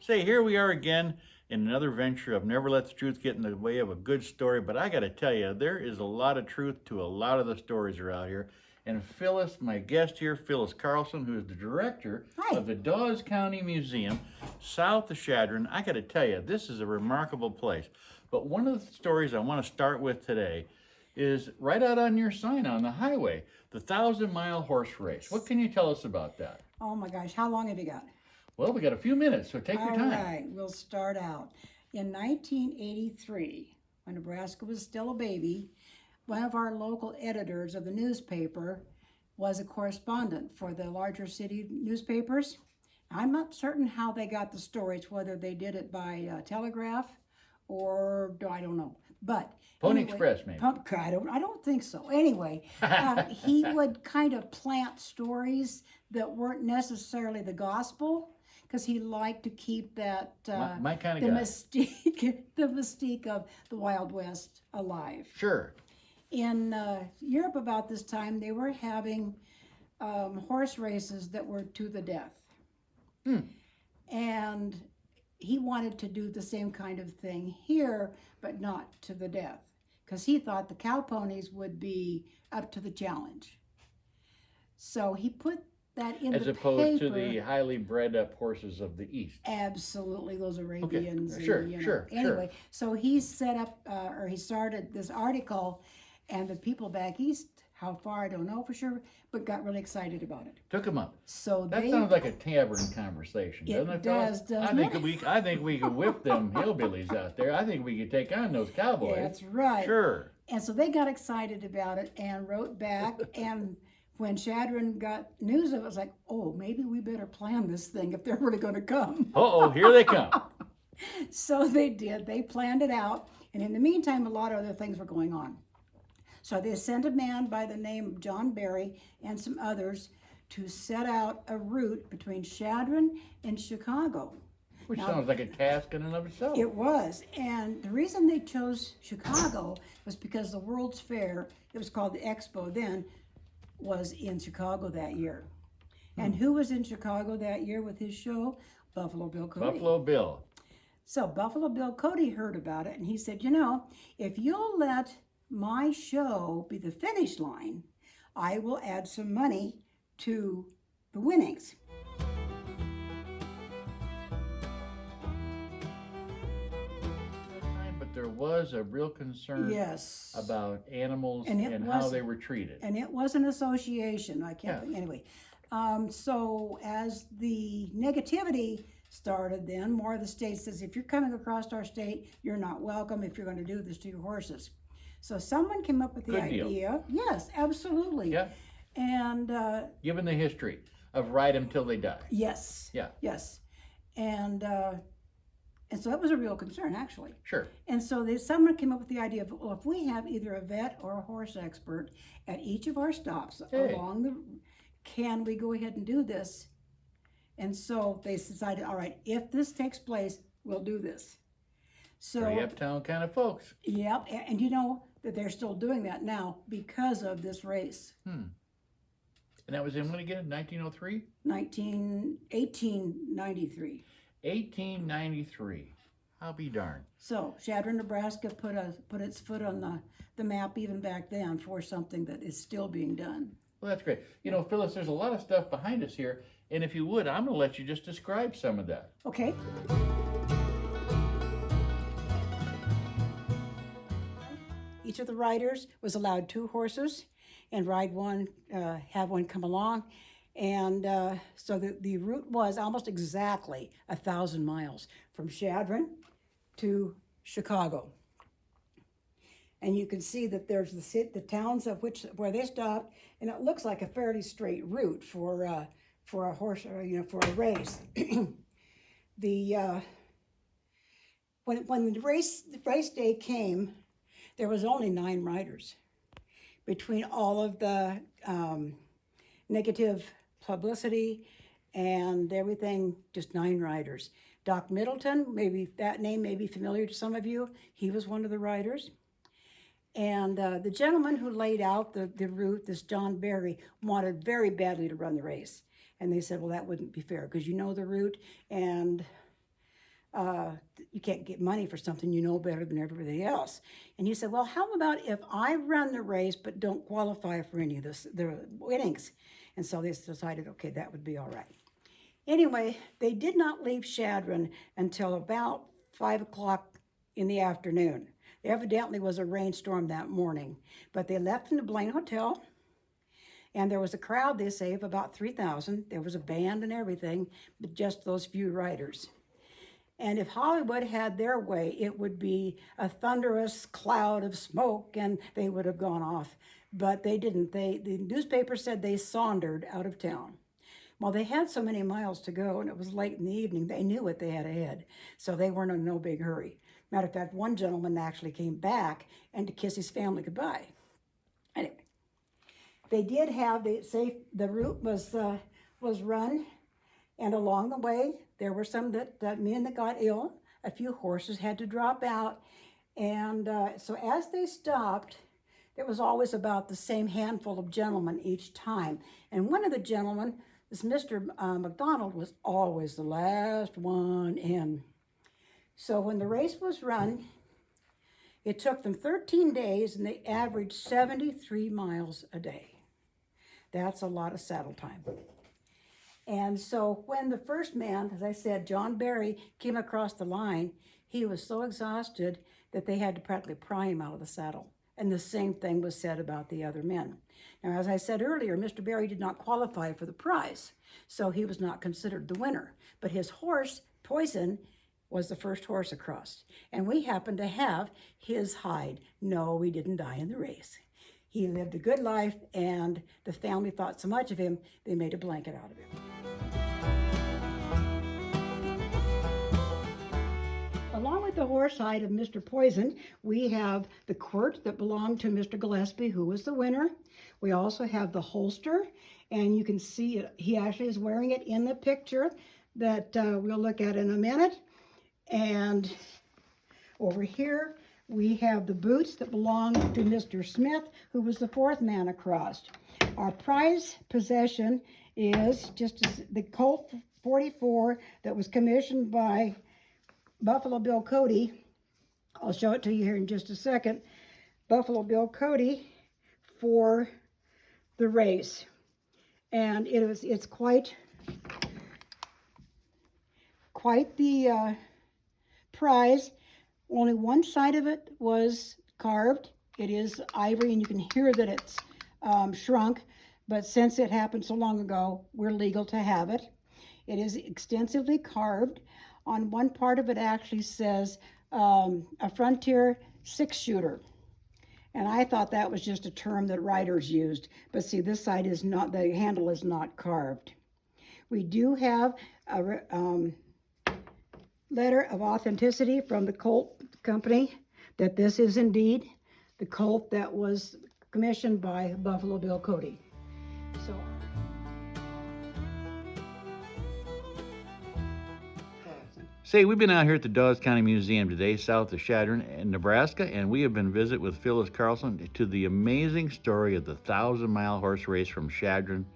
Say, here we are again in another venture of Never Let the Truth Get in the Way of a Good Story. But I got to tell you, there is a lot of truth to a lot of the stories are out here. And Phyllis, my guest here, Phyllis Carlson, who is the director of the Dawes County Museum, south of Chadron. I got to tell you, this is a remarkable place. But one of the stories I want to start with today is right out on your sign on the highway, the 1,000-mile horse race. What can you tell us about that? Oh my gosh, how long have you got? Well, we got a few minutes, so take your time. All right, we'll start out. In 1983, when Nebraska was still a baby, one of our local editors of the newspaper was a correspondent for the larger city newspapers. I'm not certain how they got the stories, whether they did it by telegraph or I don't know. But Pony anyway, Express, maybe. I don't think so. Anyway, he would kind of plant stories that weren't necessarily the gospel, because he liked to keep that my kind of guy. the mystique of the Wild West alive. Sure. In Europe about this time, they were having horse races that were to the death. And he wanted to do the same kind of thing here, but not to the death, because he thought the cow ponies would be up to the challenge. So he put that in As the opposed paper. to the highly bred up horses of the East. Absolutely, those Arabians. Okay. Sure, and, you know. sure. Anyway, so he set up, or he started this article, and the people back east, how far I don't know for sure, but got really excited about it. Took them up. So That they, sounds like a tavern conversation, doesn't it, Phyllis? doesn't it? I think we could whip them hillbillies out there. I think we could take on those cowboys. That's right. Sure. And so they got excited about it and wrote back. And when Chadron got news of it, it was like, oh, maybe we better plan this thing if they're really going to come. Uh-oh, here they come. So they did. They planned it out. And in the meantime, a lot of other things were going on. So they sent a man by the name of John Barry and some others to set out a route between Chadron and Chicago. Which sounds like a task in and of itself. It was. And the reason they chose Chicago was because the World's Fair, it was called the Expo then, was in Chicago that year. And who was in Chicago that year with his show? Buffalo Bill Cody. Buffalo Bill. So Buffalo Bill Cody heard about it, and he said, you know, if you'll let my show be the finish line, I will add some money to the winnings. But there was a real concern Yes. about animals And and, it how was- they were treated. And it was an association. I can't Yeah. think, anyway. So as the negativity started then, more of the state says, if you're coming across our state, you're not welcome if you're going to do this to your horses. So someone came up with the Good deal. idea. Yes, absolutely. Yeah. And Given the history of ride them till they die. yes. Yeah. Yes. And so that was a real concern, actually. Sure. And so someone came up with the idea of, well, if we have either a vet or a horse expert at each of our stops along the, can we go ahead and do this? And so they decided, all right, if this takes place, we'll do this. So, Pretty uptown kind of folks. yep, and you know that they're still doing that now because of this race. And that was in when again? 1903? 1893. 1893. I'll be darned. So Chadron, Nebraska put its foot on the map even back then for something that is still being done. Well, that's great. You know, Phyllis, there's a lot of stuff behind us here, and if you would, I'm going to let you just describe some of that. Okay. Each of the riders was allowed 2 horses and ride one, have one come along. And so the route was almost exactly 1,000 miles from Chadron to Chicago. And you can see that there's the towns of where they stopped, and it looks like a fairly straight route for a horse, or, you know, for a race. When the race day came, there was only 9 riders. Between all of the negative publicity and everything, just 9 riders. Doc Middleton, maybe that name may be familiar to some of you. He was one of the riders. And the gentleman who laid out the route, this John Barry, wanted very badly to run the race. And they said, well, that wouldn't be fair because you know the route. And you can't get money for something you know better than everybody else. And he said, well, how about if I run the race but don't qualify for any of the winnings? And so they decided, okay, that would be all right. Anyway, they did not leave Chadron until about 5 o'clock in the afternoon. There evidently was a rainstorm that morning, but they left from the Blaine Hotel, and there was a crowd, they say, of about 3,000. There was a band and everything, but just those few riders. And if Hollywood had their way, it would be a thunderous cloud of smoke and they would have gone off. But they didn't. The newspaper said they sauntered out of town. Well, they had so many miles to go and it was late in the evening, they knew what they had ahead. So they weren't in no big hurry. Matter of fact, one gentleman actually came back and to kiss his family goodbye. Anyway, they did have, the route was run, and along the way, there were some men that got ill. A few horses had to drop out. And so as they stopped, there was always about the same handful of gentlemen each time. And one of the gentlemen, this Mr. McDonald, was always the last one in. So when the race was run, it took them 13 days and they averaged 73 miles a day. That's a lot of saddle time. And so when the first man, as I said, John Barry, came across the line, he was so exhausted that they had to practically pry him out of the saddle. And the same thing was said about the other men. Now, as I said earlier, Mr. Barry did not qualify for the prize, so he was not considered the winner. But his horse, Poison, was the first horse across. And we happened to have his hide. No, he didn't die in the race. He lived a good life, and the family thought so much of him, they made a blanket out of him. Along with the horse hide of Mr. Poison, we have the quirt that belonged to Mr. Gillespie, who was the winner. We also have the holster, and you can see it. He actually is wearing it in the picture that we'll look at in a minute. And over here, we have the boots that belong to Mr. Smith, who was the fourth man across. Our prize possession is just the Colt 44 that was commissioned by Buffalo Bill Cody. I'll show it to you here in just a second. Buffalo Bill Cody for the race. And it's quite the prize. Only one side of it was carved. It is ivory, and you can hear that it's shrunk, but since it happened so long ago, we're legal to have it. It is extensively carved. On one part of it actually says a Frontier 6-shooter. And I thought that was just a term that writers used. But see, this side is not, the handle is not carved. We do have a letter of authenticity from the Colt Company that this is indeed the Colt that was commissioned by Buffalo Bill Cody. So, Say, we've been out here at the Dawes County Museum today, south of Chadron in Nebraska, and we have been visit with Phyllis Carlson to the amazing story of the 1,000-mile horse race from Chadron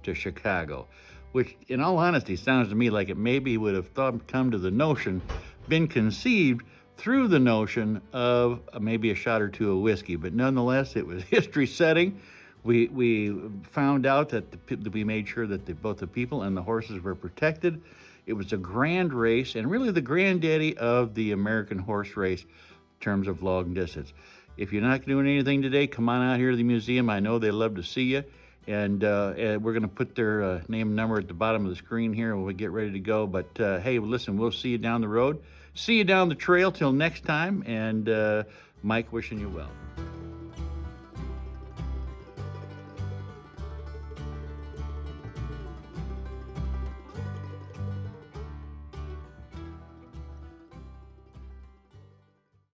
to Chicago, which, in all honesty, sounds to me like it maybe would have come to the notion, been conceived through the notion of maybe a shot or two of whiskey, but nonetheless, it was history setting. We found out that we made sure that both the people and the horses were protected. It was a grand race, and really the granddaddy of the American horse race in terms of long distance. If you're not doing anything today, come on out here to the museum. I know they love to see you. And we're going to put their name and number at the bottom of the screen here when we get ready to go. But hey, listen, we'll see you down the road. See you down the trail till next time. And Mike, wishing you well.